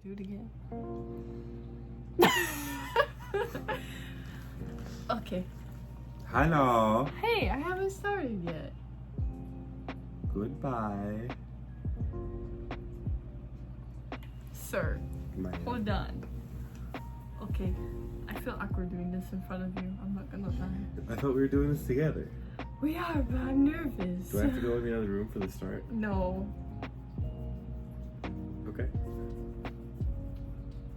do it again? Okay. Hello. Hey, I haven't started yet. Goodbye. Sir, Man. hold on. Okay, I feel awkward doing this in front of you. I'm not gonna lie. I thought we were doing this together. We are, but I'm nervous. Do I have to go in the other room for the start? No, Okay.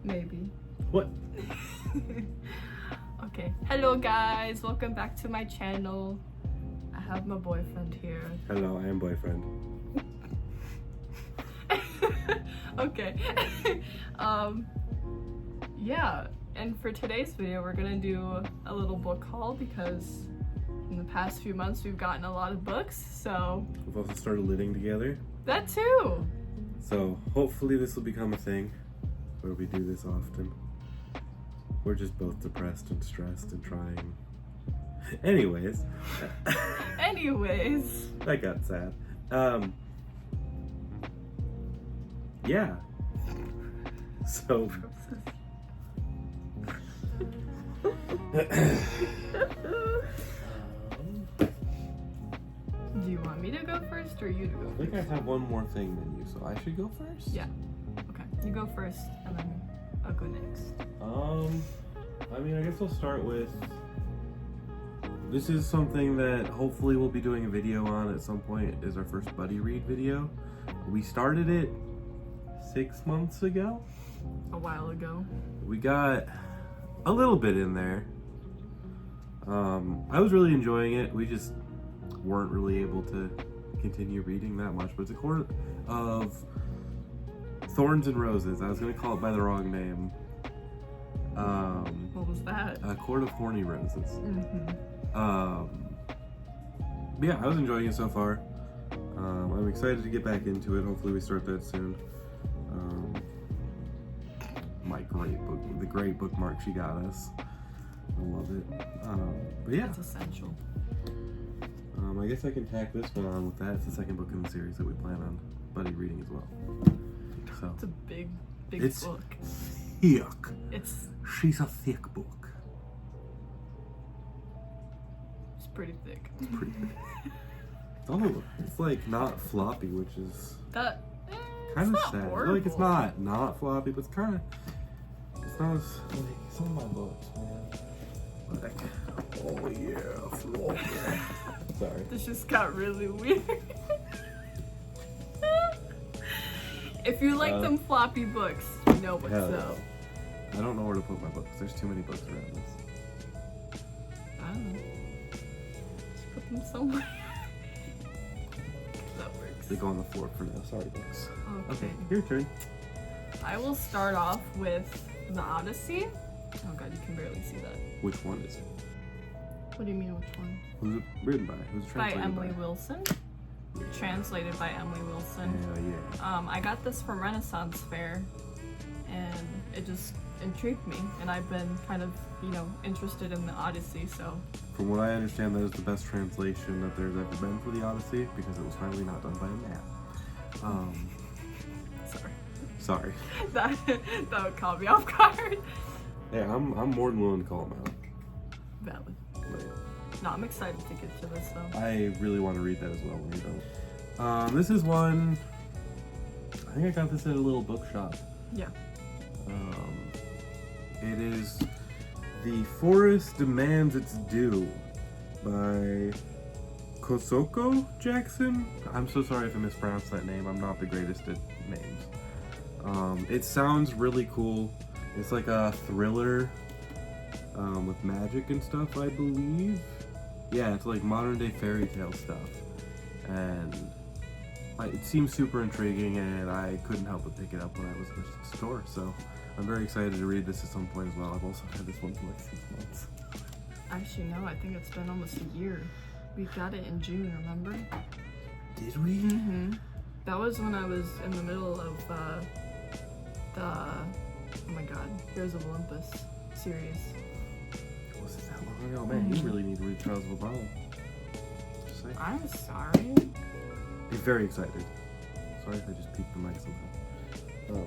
maybe. What? Okay. Hello guys, welcome back to my channel. I have my boyfriend here. Hello, I am boyfriend. Okay. Yeah, and for today's video we're gonna do a little book haul because in the past few months we've gotten a lot of books, so We've also started living together. that too. So hopefully this will become a thing where we do this often. We're just both depressed and stressed and trying. Anyways. Anyways. That got sad. Yeah. So Do you want me to go first or you to go I think first? I have one more thing than you, so I should go first? Yeah. Okay, you go first and then I'll go next. I mean, I guess I'll start with, this is something that hopefully we'll be doing a video on at some point, is our first buddy read video. We started it 6 months ago. A while ago. We got a little bit in there. I was really enjoying it. We just weren't really able to continue reading that much, but it's a Court of Thorns and Roses. I was gonna call it by the wrong name. What was that? A Court of Thorny Roses. Mm-hmm. But yeah, I was enjoying it so far. I'm excited to get back into it. Hopefully we start that soon. My great book, the great bookmark she got us. I love it. But yeah, It's essential. I guess I can tack this one on with that. It's the second book in the series that we plan on buddy reading as well. So It's a big It's- book. thick. It's She's a thick book. pretty thick. It's pretty thick. It's like not floppy, which is That kind of not sad. horrible. Like it's not floppy, but it's kind of. It's not as like some of my books, man. Like, oh yeah, floppy. Sorry. This just got really weird. If you like them floppy books, you know what's hell up. I don't know where to put my books. There's too many books around this. I don't know. Just put them somewhere. That works. They go on the floor for now. Sorry, books. Okay. Your turn. I will start off with The Odyssey. Oh god, you can barely see that. Which one is it? What do you mean, which one? Who's it written by? Who's it By translated Emily Wilson. Translated by Emily Wilson. Hell yeah. I got this from Renaissance Fair, and it just intrigued me, and I've been kind of, interested in the Odyssey, so. From what I understand, that is the best translation that there's ever been for the Odyssey because it was finally not done by a man. Sorry. that would caught me off guard. Yeah, I'm more than willing to call him out. Valid. But No, I'm excited to get to this though. I really want to read that as well when you're done. This is one. I think I got this at a little bookshop. Yeah. It is The Forest Demands Its Due by Kosoko Jackson. I'm so sorry if I mispronounced that name. I'm not the greatest at names. It sounds really cool. It's like a thriller with magic and stuff, I believe. Yeah, it's like modern day fairy tale stuff. And it seems super intriguing, and I couldn't help but pick it up when I was at the store. So I'm very excited to read this at some point as well. I've also had this one for like 6 months. Actually, no, I think it's been almost a year. We got it in June, remember? Did we? Mm-hmm. That was when I was in the middle of oh my god, Heroes of Olympus series. Was it that long ago? Man, you really need to read Trials of Apollo. Just saying. I'm sorry. Be very excited. Sorry if I just peeked the mic somehow.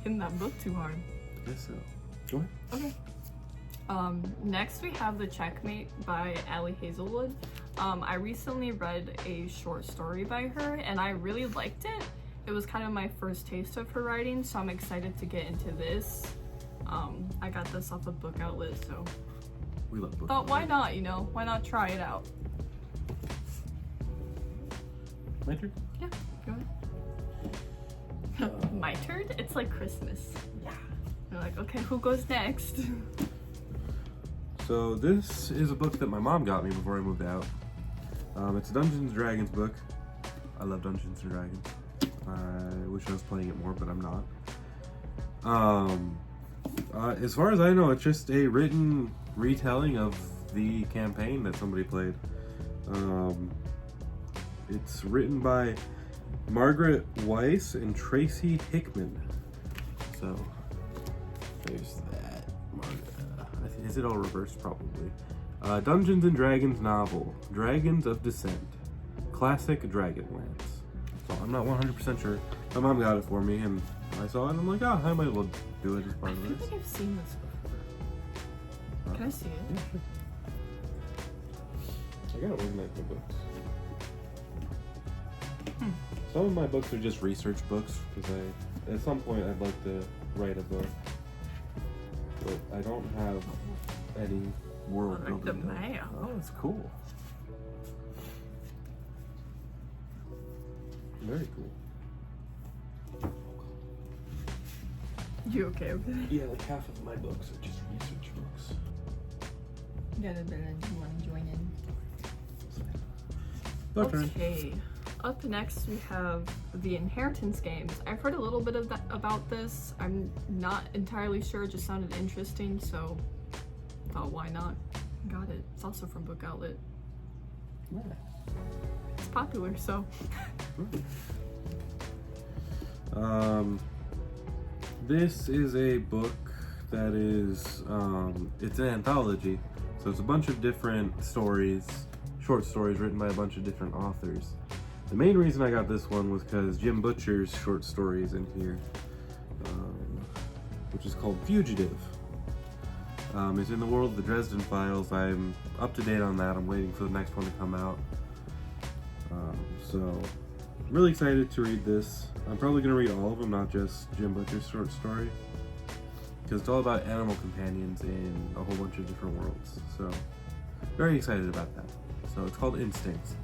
liking that book too hard. I guess so. Go ahead. Okay. Next we have The Checkmate by Allie Hazelwood. I recently read a short story by her and I really liked it. It was kind of my first taste of her writing, so I'm excited to get into this. I got this off of Book Outlet, so We love books. thought why not, you know? Why not try it out? My turn? Yeah, go ahead. My turn? It's like Christmas. Yeah. You're like, okay, who goes next? So this is a book that my mom got me before I moved out. It's a Dungeons & Dragons book. I love Dungeons & Dragons. I wish I was playing it more, but I'm not. As far as I know, it's just a written retelling of the campaign that somebody played. It's written by Margaret Weiss and Tracy Hickman. So there's that. Is it all reversed? Probably. Dungeons & Dragons novel, Dragons of Descent, classic Dragonlance. So I'm not 100% sure. My mom got it for me, and I saw it, and I'm like, oh, I might as well do it as part I of feel this. like I've seen this before. Can I see it? Yeah, sure. I gotta organize my books. Some of my books are just research books, because at some point I'd like to write a book. But I don't have any world Like the building. map. Oh, it's cool. Very cool. You okay with it? Yeah, like half of my books are just research books. Yeah, then you want to join in. Okay. Up next we have the Inheritance games. I've heard a little bit of that about this. I'm not entirely sure, it just sounded interesting, so thought why not? Got it. It's also from Book Outlet. Yeah. It's popular, so This is a book that is, it's an anthology. So it's a bunch of different stories, short stories written by a bunch of different authors. The main reason I got this one was because Jim Butcher's short story is in here, which is called Fugitive. It's in the world of the Dresden Files. I'm up to date on that. I'm waiting for the next one to come out. So I'm really excited to read this. I'm probably going to read all of them, not just Jim Butcher's short story, because it's all about animal companions in a whole bunch of different worlds. So very excited about that. So it's called Instincts.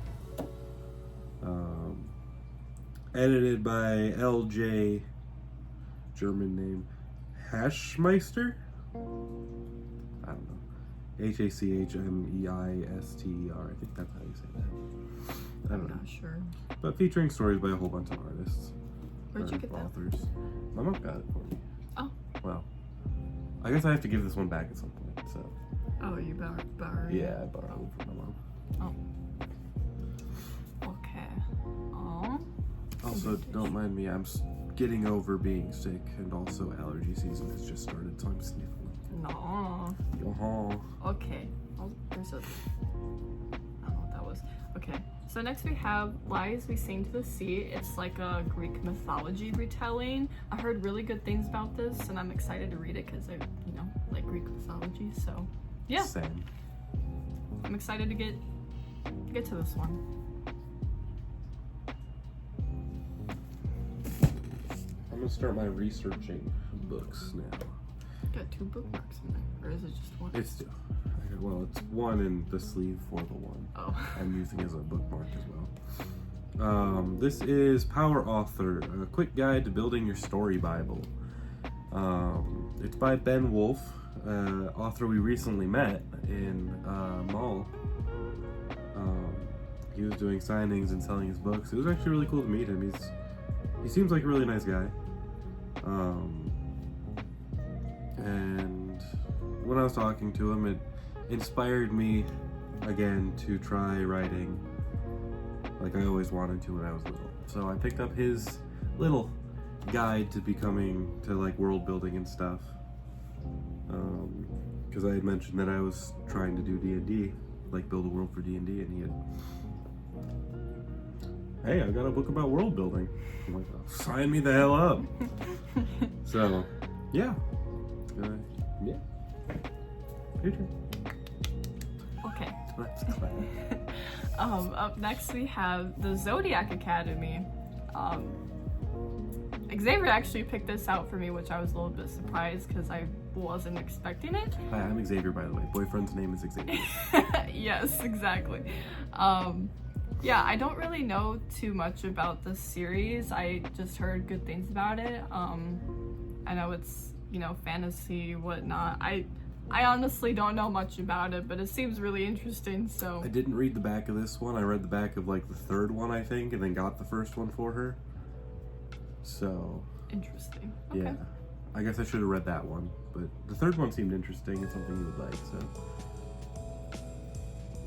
Edited by L.J. German name Hachmeister. I don't know. Hachmeister. I think that's how you say that. I don't I'm know. not sure. But featuring stories by a whole bunch of artists. Where'd you or get that? authors. My mom got it for me. Oh. Well, I guess I have to give this one back at some point. So Oh, you borrowed? yeah, I borrowed it from my mom. Oh. Okay. Oh. Also, don't mind me. I'm getting over being sick, and also allergy season has just started, so I'm sniffling. No. Yo-ho. Okay. Oh, there's a. I don't know what that was. Okay. So next we have Lies We Sing to the Sea. It's like a Greek mythology retelling. I heard really good things about this, and I'm excited to read it because I, like Greek mythology. So, yeah, Same. I'm excited to get to this one. I'm gonna start my researching books now. Got 2 bookmarks in there, or is it just one? It's it's one in the sleeve for the one Oh. I'm using as a bookmark as well. This is Power Author, a quick guide to building your story Bible. It's by Ben Wolfe, author we recently met in mall. He was doing signings and selling his books. It was actually really cool to meet him. He seems like a really nice guy. And when I was talking to him, it inspired me again to try writing like I always wanted to when I was little. So I picked up his little guide to like world building and stuff. Because I had mentioned that I was trying to do D&D, like build a world for D&D, and he had, hey, I got a book about world building. I'm like, oh, sign me the hell up. So, yeah. Yeah. Your turn. Okay. Let's clap. Up next we have the Zodiac Academy. Xavier actually picked this out for me, which I was a little bit surprised because I wasn't expecting it. Hi, I'm Xavier, by the way. Boyfriend's name is Xavier. Yes, exactly. Yeah, I don't really know too much about this series. I just heard good things about it. I know it's, fantasy, whatnot. I honestly don't know much about it, but it seems really interesting, so. I didn't read the back of this one. I read the back of like the third one, I think, and then got the first one for her. So. Interesting. Okay. Yeah. I guess I should have read that one, but the third one seemed interesting and something you would like, so.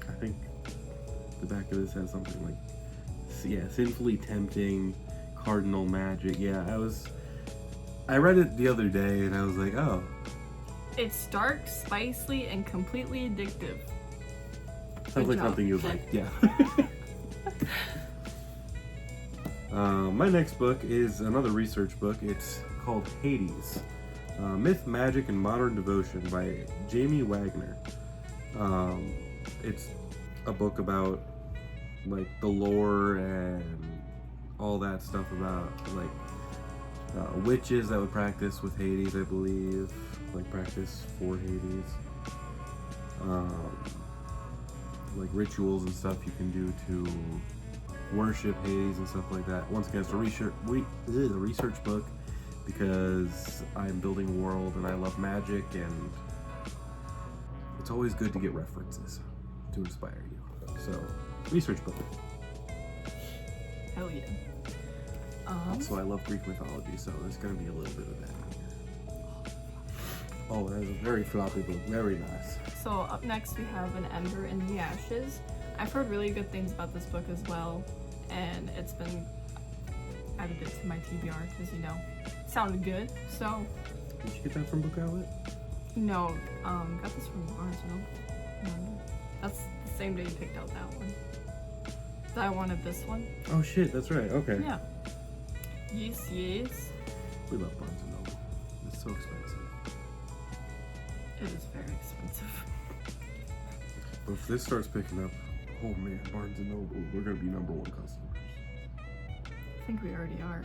I think the back of this has something like, yeah, sinfully tempting, cardinal magic. Yeah, I read it the other day and I was like, oh. It's dark, spicy, and completely addictive. Sounds like job. something you'd like, yeah. My next book is another research book. It's called Hades, Myth, Magic, and Modern Devotion by Jamie Wagner. It's a book about like the lore and all that stuff about like witches that would practice with Hades, I believe, like practice for Hades. Like rituals and stuff you can do to worship Hades and stuff like that. Once again, it's a research book because I'm building a world and I love magic, and it's always good to get references to inspire you. So, research book. Hell yeah. Also, I love Greek mythology, so there's going to be a little bit of that in here. Oh, that is a very floppy book. Very nice. So up next we have An Ember in the Ashes. I've heard really good things about this book as well, and it's been added it to my TBR because it sounded good. So Did you get that from Book Outlet? no, got this from Barnes & Noble. That's the same day you picked out that one. That I wanted this one. Oh shit, that's right. Okay. Yeah. Yes. We love Barnes & Noble. It's so expensive. It is very expensive. But if this starts picking up, oh man, Barnes & Noble, we're going to be #1 customers. I think we already are.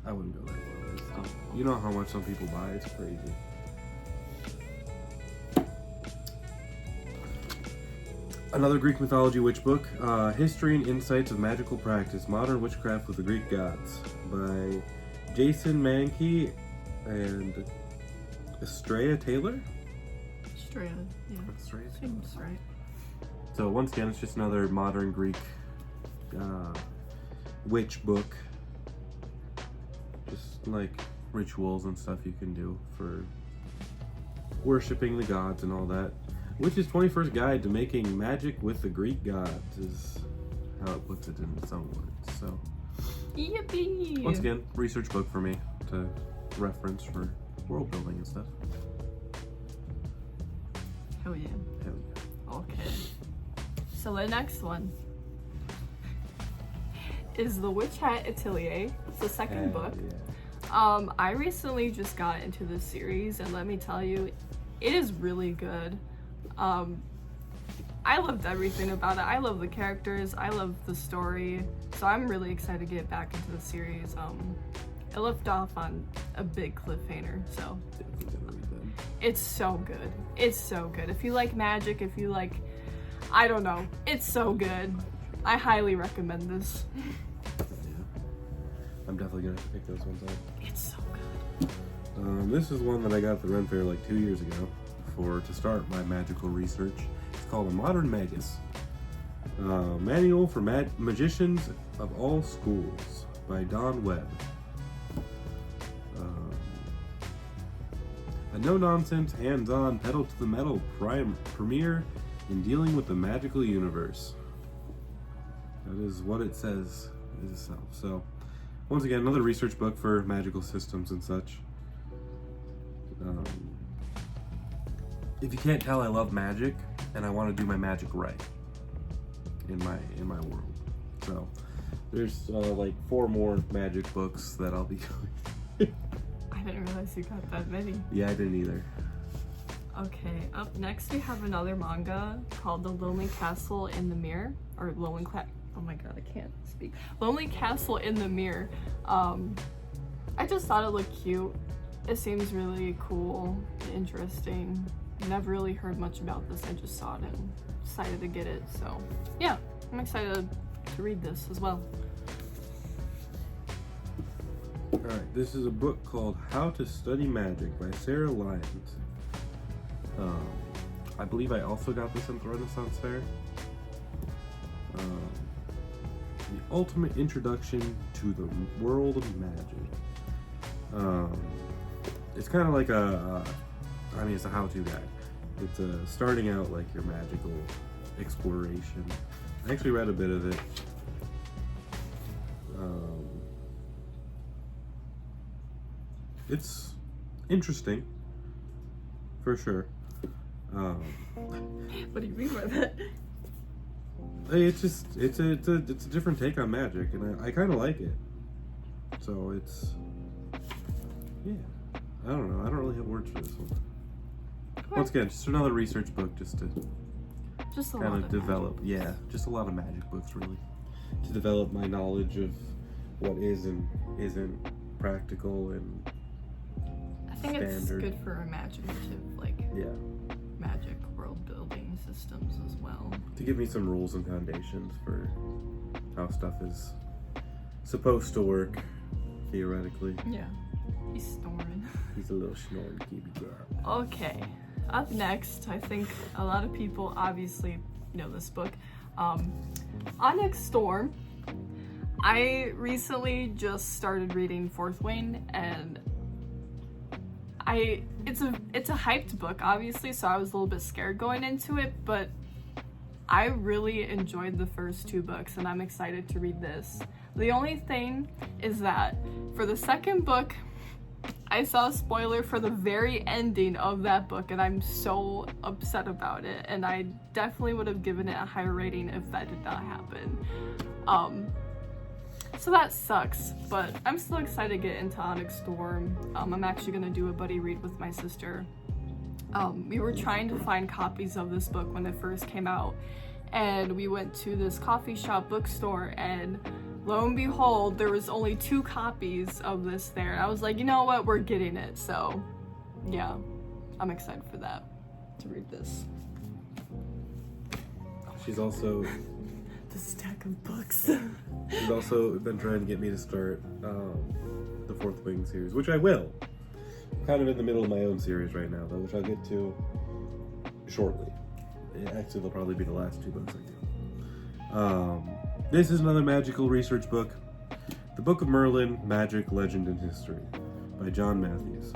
I wouldn't go that low. It's still, you know how much some people buy? It's crazy. Another Greek mythology witch book, History and Insights of Magical Practice, Modern Witchcraft with the Greek Gods by Jason Mankey and Estrella Taylor? Estrella, yeah. Estrella Taylor. Seems right. So once again, it's just another modern Greek witch book. Just like rituals and stuff you can do for worshipping the gods and all that. Witch's 21st Guide to Making Magic with the Greek Gods is how it puts it in some words. So Yippee! once again, research book for me to reference for world building and stuff. Hell yeah. Hell yeah. Okay. So the next one is The Witch Hat Atelier. It's the second book. Yeah. I recently just got into this series, and let me tell you, it is really good. I loved everything about it. I love the characters. I love the story. So I'm really excited to get back into the series. It left off on a big cliffhanger, so Definitely gonna read them. it's so good. It's so good. If you like magic, if you like, I don't know, it's so good. I highly recommend this. Yeah. I'm definitely gonna have to pick those ones up. It's so good. This is one that I got at the Ren Fair like 2 years ago to start my magical research. It's called A Modern Magus. Manual for Magicians of All Schools by Don Webb. A no-nonsense, hands-on, pedal-to-the-metal premiere in dealing with the magical universe. That is what it says itself. So, once again, another research book for magical systems and such. If you can't tell, I love magic, and I want to do my magic right in my world. So, there's like 4 more magic books that I'll be doing. I'm didn't realize you got that many. Yeah, I didn't either. Okay, up next we have another manga called The Lonely Castle in the Mirror, or oh my god, I can't speak. Lonely Castle in the Mirror. I just thought it looked cute. It seems really cool, interesting. Never really heard much about this. I just saw it and decided to get it. So yeah, I'm excited to read this as well. Alright, this is a book called How to Study Magic by Sarah Lyons. I believe I also got this at the Renaissance Fair. The ultimate introduction to the world of magic. It's kind of like it's a how-to guide. It's starting out like your magical exploration. I actually read a bit of it. It's interesting, for sure. What do you mean by that? It's a different take on magic, and I kind of like it. So it's, yeah. I don't know. I don't really have words for this one. Once again, just another research book, just to kind of develop. Yeah, just a lot of magic books, really, to develop my knowledge of what is and isn't practical and I think standard. It's good for imaginative, like Yeah. magic world building systems as well. To give me some rules and foundations for how stuff is supposed to work, theoretically. Yeah. He's snoring. He's a little snoring kitty girl. Okay. Up next, I think a lot of people obviously know this book. Onyx Storm. I recently just started reading Fourth Wing, and it's a hyped book, obviously, so I was a little bit scared going into it, but I really enjoyed the first two books, and I'm excited to read this. The only thing is that for the second book, I saw a spoiler for the very ending of that book, and I'm so upset about it, and I definitely would have given it a higher rating if that did not happen. So that sucks, but I'm still excited to get into Onyx Storm. I'm actually going to do a buddy read with my sister. We were trying to find copies of this book when it first came out, and we went to this coffee shop bookstore, and lo and behold, there was only 2 copies of this there. And I was like, you know what, we're getting it. So yeah, I'm excited for that, to read this. She's also The stack of books. she's also been trying to get me to start the Fourth Wing series, which I will. Kind of in the middle of my own series right now, though, which I'll get to shortly. Actually, they'll probably be the last 2 books I do. This is another magical research book, The Book of Merlin, Magic, Legend, and History by John Matthews.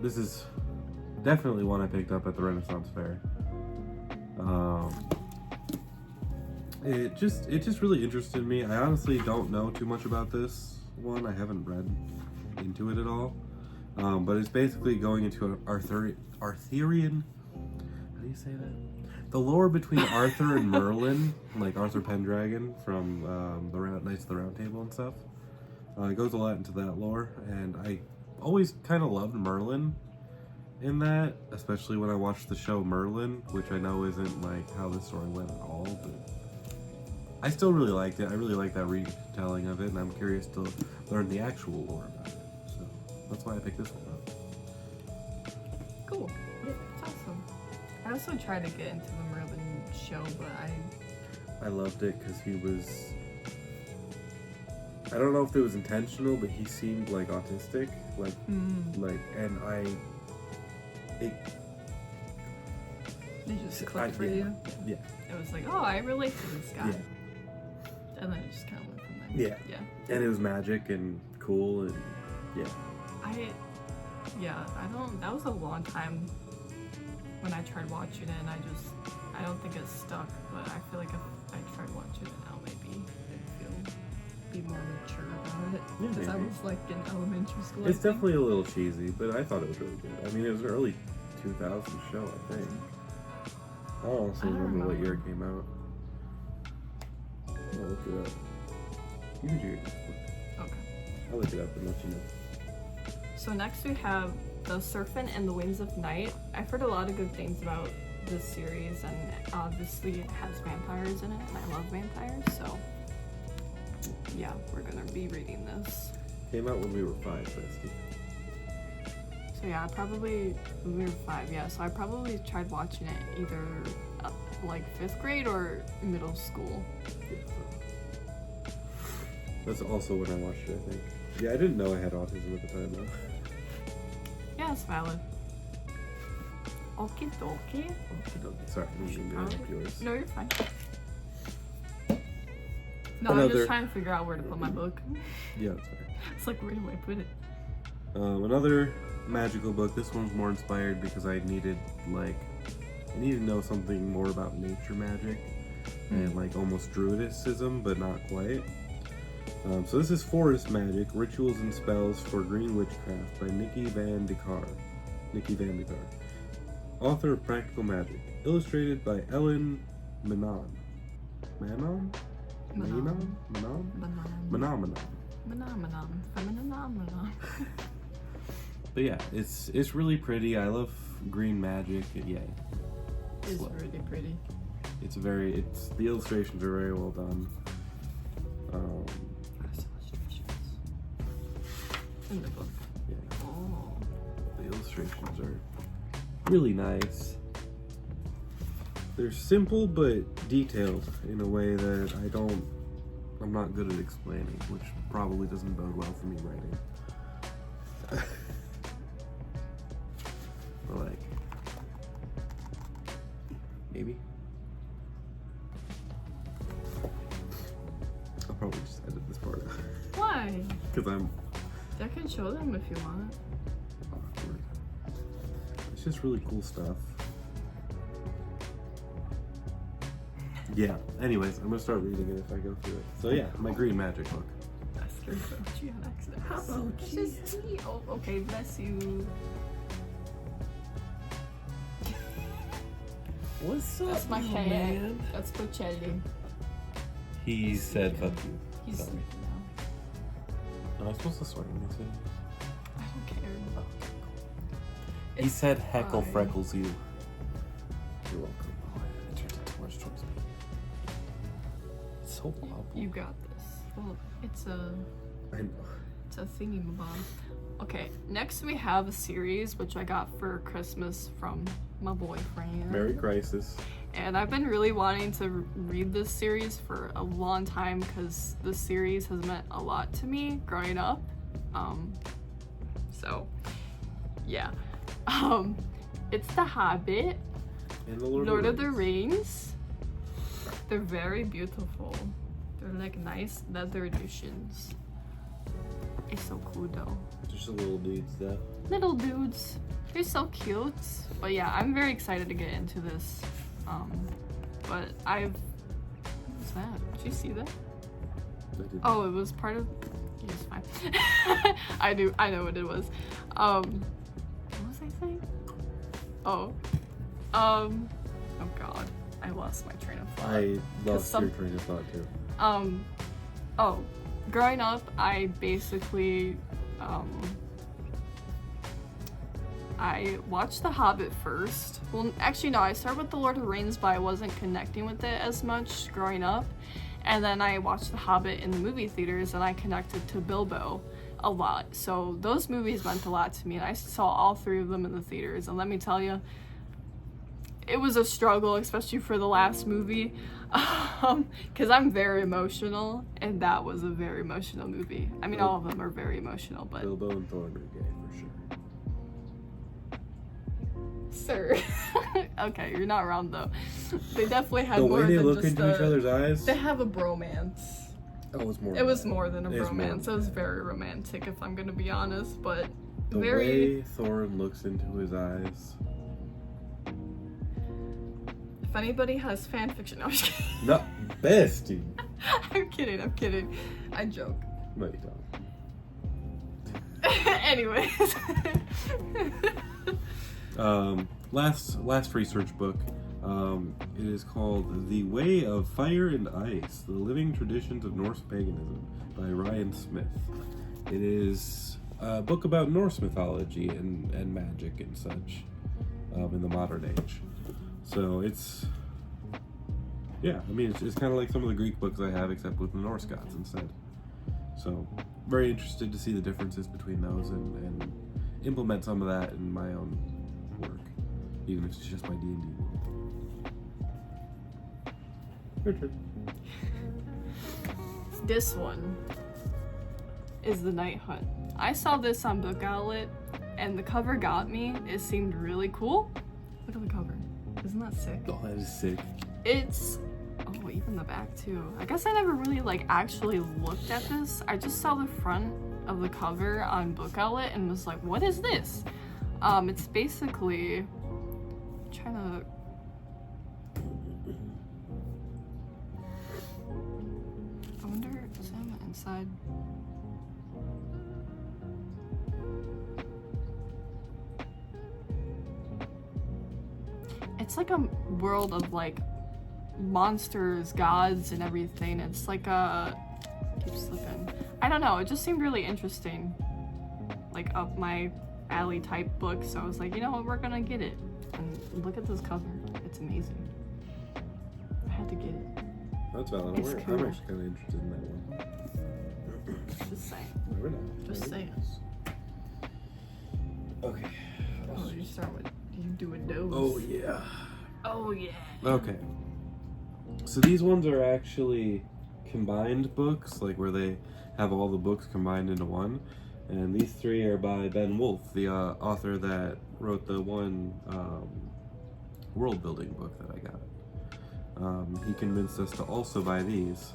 This is definitely one I picked up at the Renaissance Fair. It just really interested me. I honestly don't know too much about this one. I haven't read into it at all. But it's basically going into an Arthurian. How do you say that? The lore between Arthur and Merlin, like Arthur Pendragon from the Knights of the Round Table and stuff. It goes a lot into that lore, and I always kind of loved Merlin in that, especially when I watched the show Merlin, which I know isn't like how the story went at all, but I still really liked it. I really like that retelling of it, and I'm curious to learn the actual lore about it. So that's why I picked this one up. Cool. Yeah, it's awesome. I also tried to get into the Merlin show, but I loved it because he was, I don't know if it was intentional, but he seemed like autistic, It just clicked for you. Yeah. It was like, oh, I relate to this guy. Yeah. And then it just kind of went from there. Yeah. And it was magic and cool, and yeah. That was a long time when I tried watching it, and I don't think it stuck, but I feel like if I tried watching it now, maybe I'd be more mature about it. Yeah, Because I maybe. was like in elementary school. It's definitely a little cheesy, but I thought it was really good. I mean, it was an early 2000s show, I think. I don't honestly remember what year it came out. I'll look it up. You can do it. Okay. I'll look it up and let you know. So next we have The Serpent and the Wings of Night. I've heard a lot of good things about this series, and obviously it has vampires in it, and I love vampires, so yeah, we're gonna be reading this. Came out when we were 5, bestie. So yeah, we were 5, yeah, so I probably tried watching it either like 5th grade or middle school. Yeah, so. That's also when I watched it, I think. Yeah, I didn't know I had autism at the time, though. Yeah, it's valid. Okie dokie. Sorry, I'm going to interrupt yours. No, you're fine. No, I'm Another- just trying to figure out where to put my book. Yeah, that's fair. It's like, where do I put it? Another magical book. This one's more inspired because I needed to know something more about nature magic and like almost druidicism, but not quite. So this is Forest Magic: Rituals and Spells for Green Witchcraft by Nikki Van de Kar. Author of Practical Magic. Illustrated by Ellen Manon. Manon. But yeah, it's really pretty. I love green magic. Yeah, It's really pretty. the illustrations are very well done. In the book. Yeah, Oh. the illustrations are really nice. They're simple but detailed in a way that I'm not good at explaining, which probably doesn't bode well for me writing. But like, maybe. I'll probably just edit this part out. Why? Because I'm I can show them if you want. awkward. It's just really cool stuff. Yeah, anyways, I'm gonna start reading it if I go through it. So yeah, my green magic book. I scared you on accident. How So about just tea? Oh, okay, bless you. What's up, That's my little cat. man? That's Bocelli. He said fuck you. He's Sorry. sleeping now. Am I supposed to swear in this? I don't care. He It's said heckle fine. freckles you. You're welcome. Oh, I turned it too much towards me. It's so awful. You got this. Well, it's a I know. thingy-mabob. Okay, next we have a series which I got for Christmas from my boyfriend. Merry Crisis. And I've been really wanting to read this series for a long time because this series has meant a lot to me growing up. So, yeah. It's The Hobbit, And the Lord of the Rings. They're very beautiful. They're like nice leather editions. It's so cool though. Just a little dude stuff. Little dudes. They're so cute. But yeah, I'm very excited to get into this. But what's that? Did you see that? Oh, it was part of. It's fine. I know what it was. What was I saying? Oh God, I lost my train of thought. I lost some- your train of thought too. Growing up, I basically, I watched The Hobbit first. Well, actually, no, I started with The Lord of the Rings, but I wasn't connecting with it as much growing up. And then I watched The Hobbit in the movie theaters, and I connected to Bilbo a lot. So those movies meant a lot to me, and I saw all 3 of them in the theaters. And let me tell you, it was a struggle, especially for the last movie, because I'm very emotional, and that was a very emotional movie. I mean, all of them are very emotional, but Bilbo and Thorin are gay for sure. sir, okay, you're not wrong though. They definitely had The more way they than look just into each other's eyes. They have a bromance. Oh, it was more. It was more than a It was more bromance. It than was that. very romantic, if I'm gonna be honest, but The very. way Thorin looks into his eyes. If anybody has fan fiction, no, I'm just kidding. No, bestie. I'm kidding. I joke. No, you don't. Anyways. Last research book. It is called The Way of Fire and Ice: The Living Traditions of Norse Paganism by Ryan Smith. It is a book about Norse mythology and magic and such in the modern age. So it's, yeah, I mean, it's kind of like some of the Greek books I have, except with the Norse gods instead. So very interested to see the differences between those and implement some of that in my own work, even if it's just my D&D world. Your turn. This one is The Night Hunt. I saw this on Book Outlet, and the cover got me. It seemed really cool. Look at the cover. Isn't that sick? Oh, that is sick. It's, oh, even the back too. I guess I never really actually looked at this. I just saw the front of the cover on Book Outlet and was like, what is this? It's basically, I'm trying to, I wonder, is it on the inside? It's like a world of like monsters, gods, and everything. It's like a, keep slipping. I don't know, it just seemed really interesting. Like up my alley type book, so I was like, you know what, we're gonna get it. And look at this cover, it's amazing. I had to get it. That's valid. It's I'm cool. actually kind of interested in that one. Just saying. Never know. Just saying. Okay. Oh, you start with you doing those. Oh yeah. Oh yeah. Okay. So these ones are actually combined books, like where they have all the books combined into one. And these three are by Ben Wolfe, the author that wrote the one world building book that I got. He convinced us to also buy these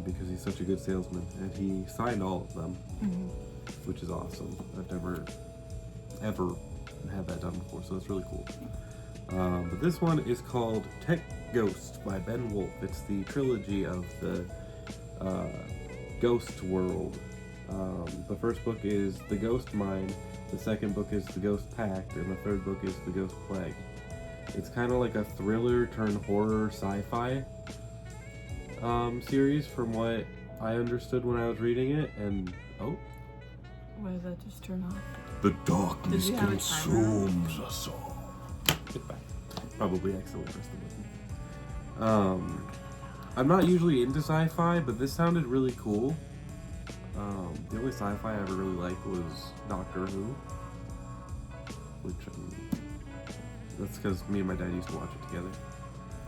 because he's such a good salesman, and he signed all of them, which is awesome. I've never ever had that done before, so it's really cool. But this one is called Tech Ghost by Ben Wolfe. It's the trilogy of the Ghost World. The first book is The Ghost Mine, the second book is The Ghost Pact, and the third book is The Ghost Plague. It's kind of like a thriller turned horror sci-fi series from what I understood when I was reading it, and oh. Why did that just turn off? The darkness Did you have a consumes us all. Goodbye. Probably accidentally pressed the button. I'm not usually into sci-fi, but this sounded really cool. The only sci-fi I ever really liked was Doctor Who, which that's because me and my dad used to watch it together.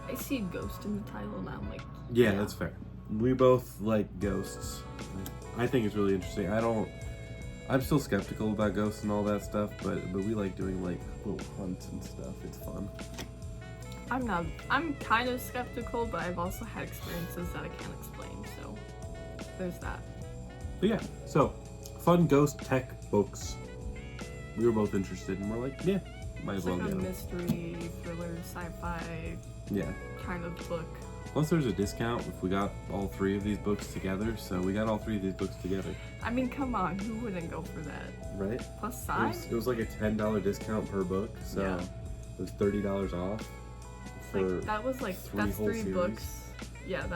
I see ghost in the title and I'm like, Yeah, that's fair. We both like ghosts. I think it's really interesting. I'm still skeptical about ghosts and all that stuff, but we like doing like little hunts and stuff. It's fun. I'm kind of skeptical, but I've also had experiences that I can't explain, so there's that. But yeah, so fun ghost tech books. We were both interested, and we're like, yeah, might It's as well like a get them. mystery, thriller, sci-fi Yeah. kind of book. Plus, there's a discount if we got all three of these books together. So we got all three of these books together, I mean, come on, who wouldn't go for that? right? Plus size? It was like a $10 discount per book, so Yeah. it was $30 off. For Like, that was like, three that's whole 3 series. books. Yeah,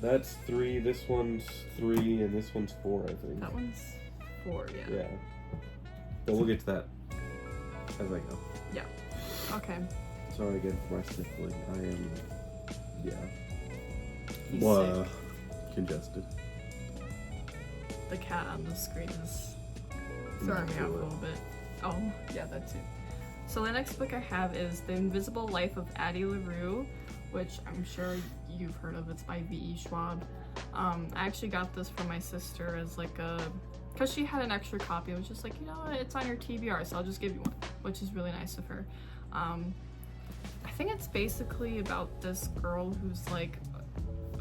That's 3. This one's 3, and this one's 4, I think. that one's 4, yeah. Yeah. But we'll get to that as I go. Okay. Sorry again for my sniffling. I am, He's blah, sick. congested. The cat on the screen is throwing me off a little bit. Oh, yeah, that too. So the next book I have is The Invisible Life of Addie LaRue, which I'm sure you've heard of. It's by V.E. Schwab. I actually got this from my sister as like because she had an extra copy. I was just like, you know what, it's on your TBR, so I'll just give you one, which is really nice of her. I think it's basically about this girl who's like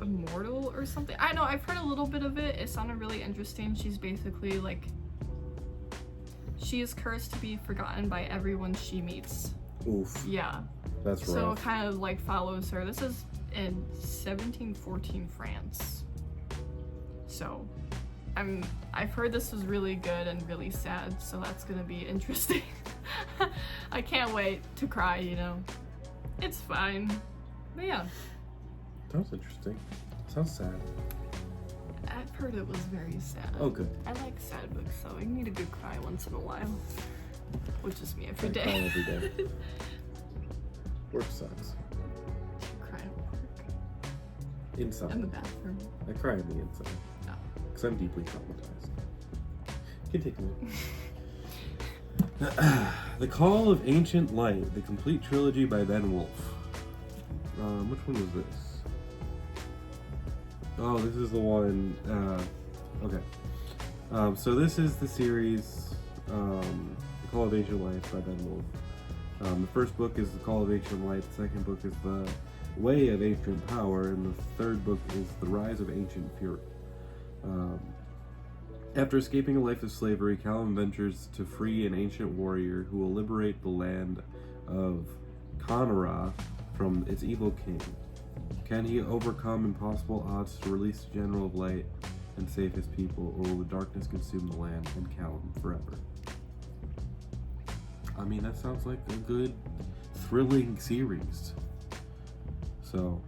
immortal or something. I know, I've heard a little bit of it. It sounded really interesting. She's basically like, she is cursed to be forgotten by everyone she meets. Oof. Yeah. That's So it rough. kind of like follows her. This is in 1714 France. So I've heard this was really good and really sad, so that's gonna be interesting. I can't wait to cry, you know. It's fine. But yeah. Sounds interesting. Sounds sad. I've heard it was very sad. Oh, good. I like sad books, so I need a good cry once in a while. Which is me every I day. cry every day. Work sucks. Cry at work. Inside. In the bathroom. I cry on the inside. Oh. Because I'm deeply traumatized. Continue. The Call of Ancient Light, the complete trilogy by Ben Wolfe. Which one was this? Oh, this is the one. Okay. So this is the series, The Call of Ancient Light by Ben Wolfe. The first book is The Call of Ancient Light. The second book is The Way of Ancient Power, and the third book is The Rise of Ancient Fury. After escaping a life of slavery, Callum ventures to free an ancient warrior who will liberate the land of Conora from its evil king. Can he overcome impossible odds to release the General of Light and save his people, or will the darkness consume the land and Callum forever? I mean, that sounds like a good, thrilling series. So,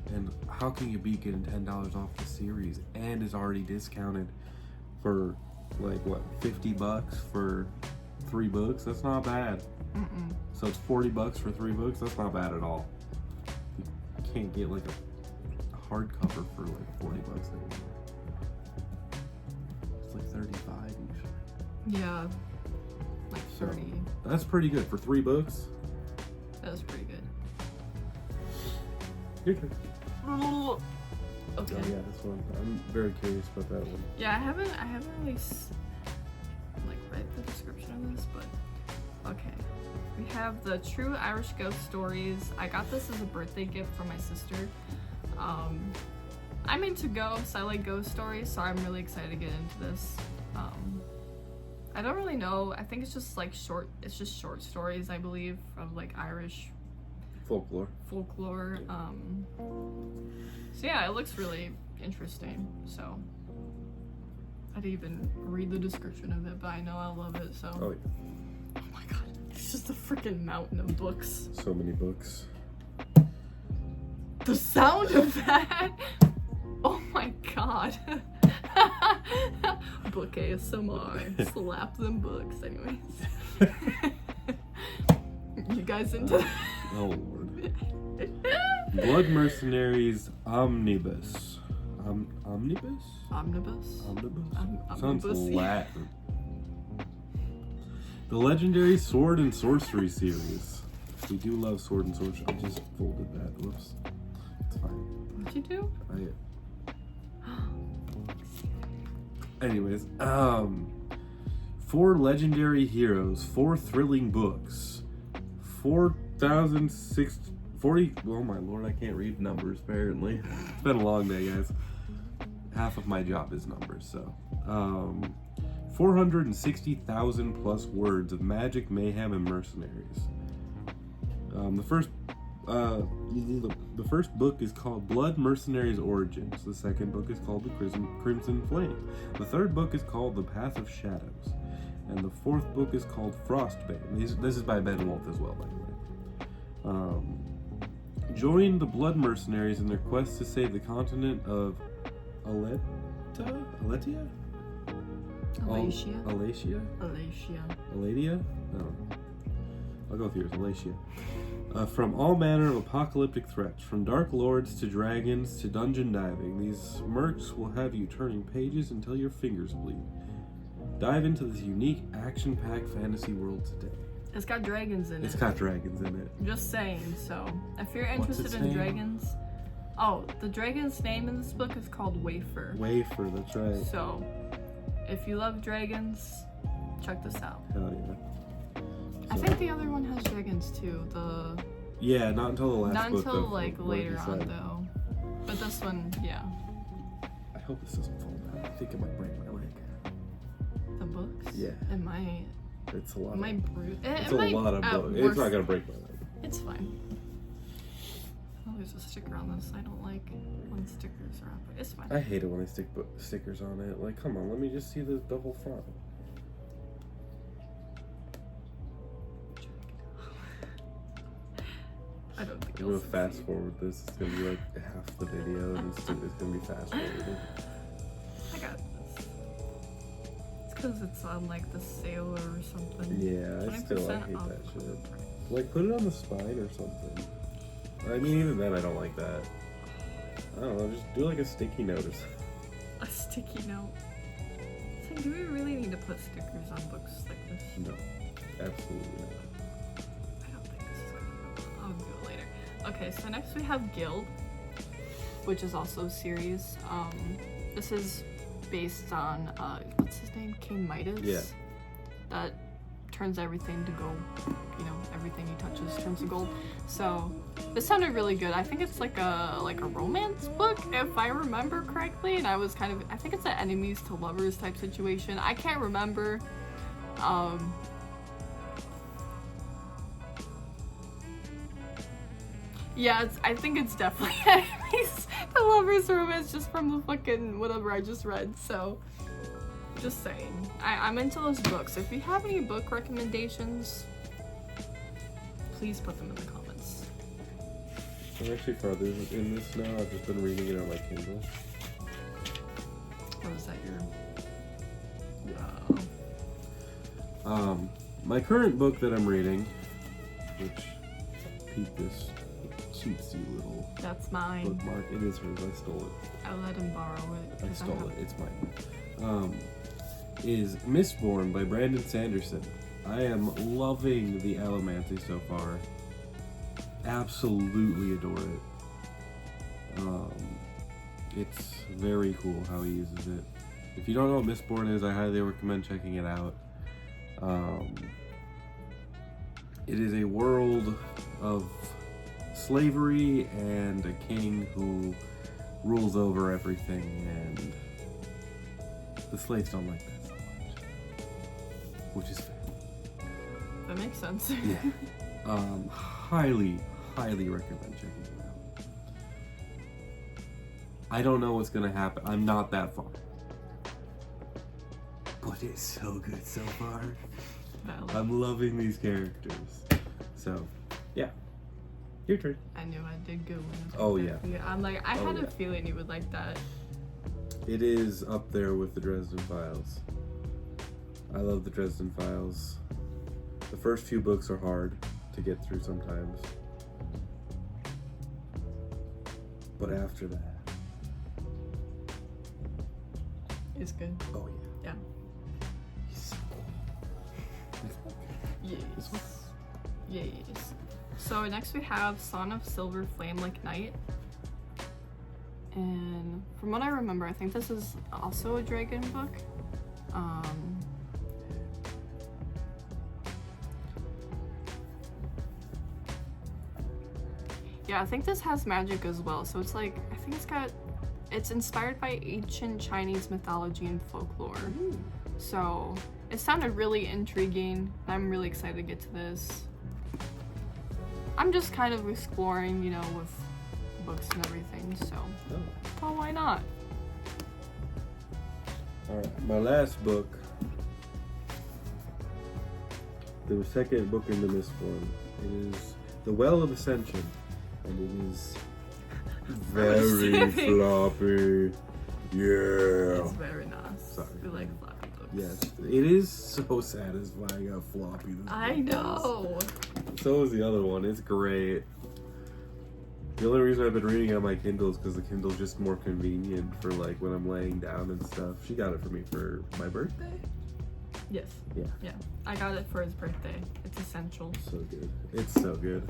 and how can you beat getting $10 off the series and is already discounted for like what, $50 for 3 books? That's not bad. So it's $40 for 3 books. That's not bad at all. You can't get like a hardcover for like $40 anymore. It's like 35 usually. Yeah. Like 30. So, that's pretty good for 3 books. That was pretty good. Your turn. Okay. Oh yeah, this one. I'm very curious about that one. Yeah, I haven't really like read the description of this, but okay. We have the True Irish Ghost Stories. I got this as a birthday gift from my sister. I'm into ghosts. I like ghost stories, so I'm really excited to get into this. I don't really know. I think it's just like short stories, I believe, of like Irish Folklore. So yeah, it looks really interesting. So I didn't even read the description of it, but I know I'll love it. So Oh yeah. oh my god, it's just a freaking mountain of books. So many books. The sound of that! Oh my god. Book ASMR. Slap them books. Anyways. You guys into that? Oh lord. Blood Mercenaries Omnibus. Omnibus? Omnibus? Sounds Omnibus, yeah. Latin. The legendary Sword and Sorcery series. We do love Sword and Sorcery. I just folded that. Whoops. It's fine. What'd you do? Anyways, 4 legendary heroes, 4 thrilling books, 4,640. Oh my lord, I can't read numbers apparently. It's been a long day, guys. Half of my job is numbers, so 460,000 plus words of magic, mayhem, and mercenaries. The first book is called Blood Mercenaries Origins. The second book is called The Crimson Flame. The third book is called The Path of Shadows. And the fourth book is called Frostbane. This is by Ben Wolfe as well, by the way. Join the Blood Mercenaries in their quest to save the continent of Aletia? Aladia? No. I'll go with yours, Alatia. From all manner of apocalyptic threats, from dark lords to dragons to dungeon diving, these mercs will have you turning pages until your fingers bleed. Dive into this unique, action-packed fantasy world today. It's got dragons in it. It's got dragons in it. Just saying, so if you're interested in name? dragons... Oh, the dragon's name in this book is called Wafer. Wafer, that's right. So, if you love dragons, check this out. Hell yeah. I think the other one has dragons too. Yeah, not until the last Not book. until though, like like later you on said. though. But this one, yeah. I hope this doesn't fall down. I think it might break my leg. The books? Yeah. It might. It's a lot. It might bruise. It's a lot of books. It's not gonna break my leg. It's fine. Oh, there's a sticker on this. I don't like when stickers are on, but it's fine. I hate it when they stick stickers on it. Like, come on, let me just see the double front. I don't think I'm you'll gonna fast forward this. It's gonna be like half the video, and it's gonna be fast forwarded. because it's on like the sailor or something. Yeah, I 20% hate off. that shit. Like, put it on the spine or something. I mean, even then, I don't like that. I don't know, just do like a sticky note or something. A sticky note. It's like, do we really need to put stickers on books like this? No, absolutely not. I don't think this is gonna go well. I'll do it later. Okay, so next we have Guild, which is also a series. This is based on what's his name? King Midas. Yeah. That turns everything to gold. You know, everything he touches turns to gold. So this sounded really good. I think it's like a romance book, if I remember correctly. And I think it's an enemies to lovers type situation. I can't remember. Yeah, I think it's definitely enemies to lovers romance just from the fucking whatever I just read. So just saying. I'm into those books. If you have any book recommendations, please put them in the comments. I'm actually farther in this now. I've just been reading it on my Kindle. What is that, My current book that I'm reading, which, peep this cheatsy little That's mine. bookmark. It is hers. I stole it. I let him borrow it. I 'cause stole have- it. It's mine. Is Mistborn by Brandon Sanderson. I am loving the Allomancy so far. Absolutely adore it. It's very cool how he uses it. If you don't know what Mistborn is, I highly recommend checking it out. It is a world of slavery and a king who rules over everything, and the slaves don't like that so much, which is fair. That makes sense. Yeah. Highly recommend checking it out. I don't know what's gonna happen. I'm not that far, but it's so good so far. Valid. I'm loving these characters. So, yeah. Your turn. I knew I did good when I Oh, picked that. yeah. I'm like, I Oh, had yeah. a feeling you would like that. It is up there with the Dresden Files. I love the Dresden Files. The first few books are hard to get through sometimes. But after that, It's good. oh yeah. Yeah. He's so cool. This one? Yes. Yes. So next we have Son of Silver Flame Like Night. And from what I remember, I think this is also a dragon book. Yeah, I think this has magic as well. So it's like, I think it's inspired by ancient Chinese mythology and folklore. So it sounded really intriguing. I'm really excited to get to this. I'm just kind of exploring, you know, with books and everything, so Oh. why not? Alright, my last book. The second book in the Mistborn. It is The Well of Ascension. And it is very floppy. Yeah. It's very nice. Sorry. We like floppy books. Yes, it is so satisfying how floppy this I book is. know. So is the other one. It's great. The only reason I've been reading it on my Kindle is because the Kindle's just more convenient for like when I'm laying down and stuff. She got it for me for my birthday. Yes. Yeah. Yeah. I got it for his birthday. It's essential. So good. It's so good.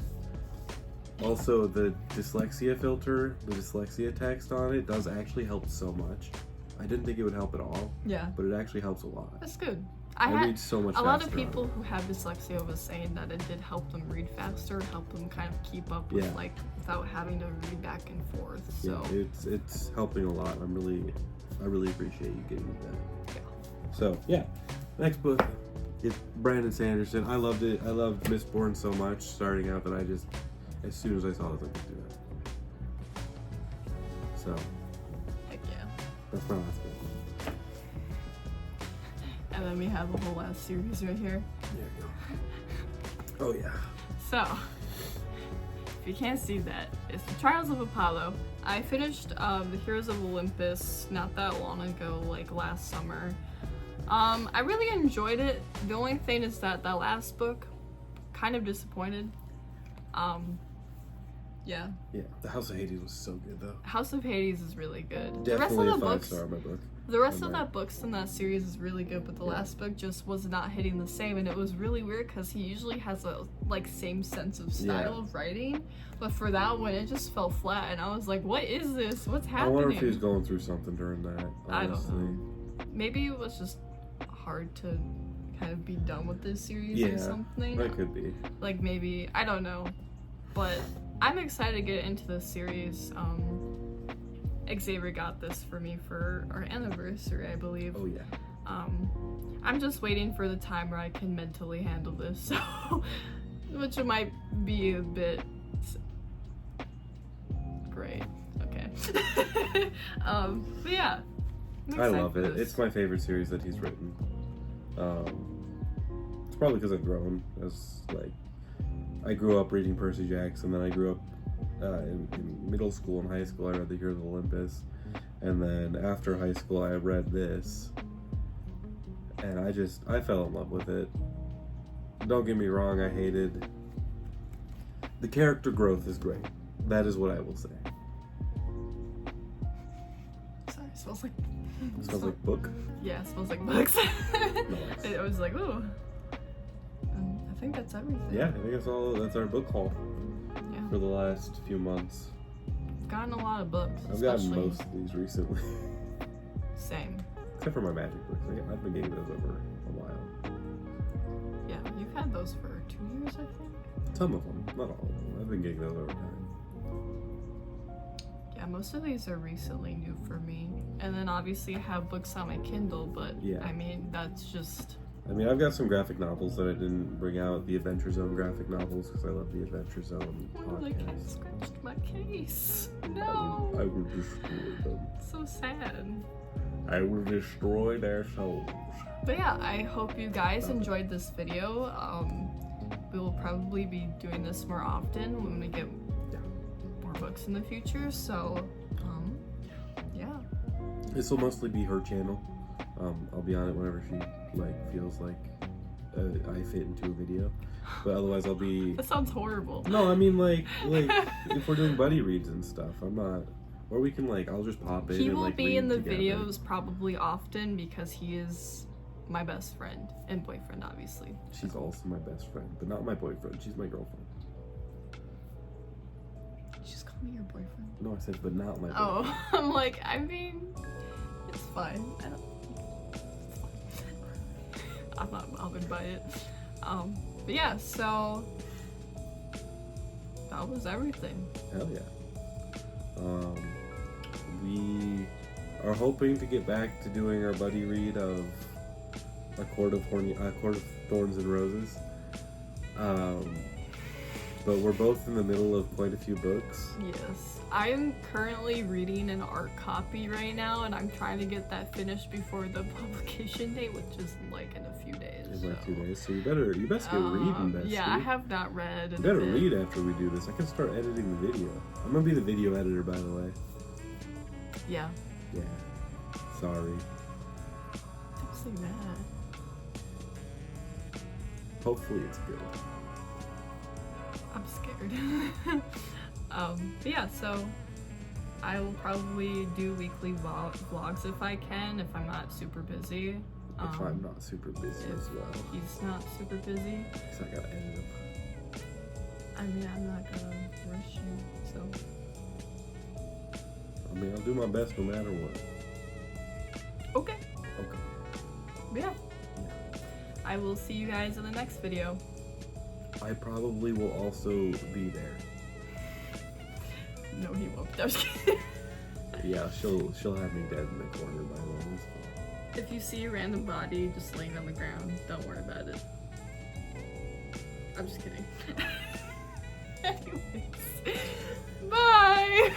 Also, the dyslexia filter, the dyslexia text on it does actually help so much. I didn't think it would help at all, Yeah. but it actually helps a lot. That's good. I I had read so much a lot of faster on people it. who have dyslexia was saying that it did help them read faster, help them kind of keep up with Yeah. like without having to read back and forth. So Yeah, it's helping a lot. I really appreciate you giving me that. yeah. So yeah, next book, it's Brandon Sanderson. I loved it. I loved Mistborn so much starting out that I just, as soon as I saw it, I was like, let's do that. So Heck yeah. that's my last book. And then we have a whole last series right here. There you go. Oh yeah. So, if you can't see that, it's the Trials of Apollo. I finished The Heroes of Olympus not that long ago, like last summer. I really enjoyed it. The only thing is that last book kind of disappointed. Yeah. Yeah, the House of Hades was so good though. House of Hades is really good. Definitely a the 5-star in my book. The rest I'm of right. that books in that series is really good, but the last book just was not hitting the same, and it was really weird because he usually has a same sense of style of writing, but for that one it just fell flat, and I was like, what is this? What's I happening? wonder if he was going through something during that. Honestly. I don't know. Maybe it was just hard to kind of be done with this series or something. That could be. Like maybe, I don't know, but I'm excited to get into this series. Xavier got this for me for our anniversary, I believe. Oh yeah. I'm just waiting for the time where I can mentally handle this, so which might be a bit great. Okay. But yeah. I'm I excited love for it. this. It's my favorite series that he's written. It's probably because I've grown as I grew up reading Percy Jackson, then I grew up in middle school and high school. I read The Heroes of Olympus, and then after high school I read this, and I fell in love with it. Don't get me wrong, I hated the character growth is great. That is what I will say. Sorry, it smells like. It smells like book. Yeah, it smells like books. Nice. I was like, ooh. I think that's everything. Yeah, I think that's our book haul Yeah. for the last few months. I've gotten a lot of books. I've gotten especially- most of these recently. Same. Except for my magic books. I've been getting those over a while. Yeah, you've had those for 2 years, I think. Some of them, not all of them. I've been getting those over time. Yeah, most of these are recently new for me. And then obviously I have books on my Kindle, but Yeah. I mean, that's just. I mean, I've got some graphic novels that I didn't bring out, the Adventure Zone graphic novels, because I love the Adventure Zone Oh, the cat podcast. scratched my case. I No. will destroy them. So sad. I will destroy their souls. But yeah, I hope you guys enjoyed this video. We will probably be doing this more often when we get more books in the future. So, yeah. This will mostly be her channel. I'll be on it whenever she feels like I fit into a video. But otherwise, I'll be. That sounds horrible. No, I mean like if we're doing buddy reads and stuff, I'm not. Or we can I'll just pop in. He and, will be read in the together. videos probably often because he is my best friend and boyfriend, obviously. She's also my best friend, but not my boyfriend. She's my girlfriend. You just call me your boyfriend. No, I said, but not my boyfriend. Oh, I'm like, I mean, it's fine. I don't. It's fine. I'm not bothered by it. But yeah, so that was everything. Hell yeah. We are hoping to get back to doing our buddy read of A Court of Thorns and Roses. But we're both in the middle of quite a few books. Yes. I am currently reading an art copy right now, and I'm trying to get that finished before the publication date, which is in a few days. In like so. 2 days, so you best get reading, bestie. Yeah, I have not read. You in a better bit. read after we do this. I can start editing the video. I'm gonna be the video editor, by the way. Yeah. Yeah. Sorry. Don't say that. Hopefully it's good. I'm scared. But yeah, so I will probably do weekly vlogs if I can, if I'm not super busy. If I'm not super busy as well. He's not super busy. So I gotta edit them. I mean, I'm not gonna rush you, so. I mean, I'll do my best no matter what. Okay. Okay. But yeah. I will see you guys in the next video. I probably will also be there. No, he won't. I'm just kidding. Yeah, she'll have me dead in the corner by then. It's fine. If you see a random body just laying on the ground, don't worry about it. I'm just kidding. Anyways. Bye!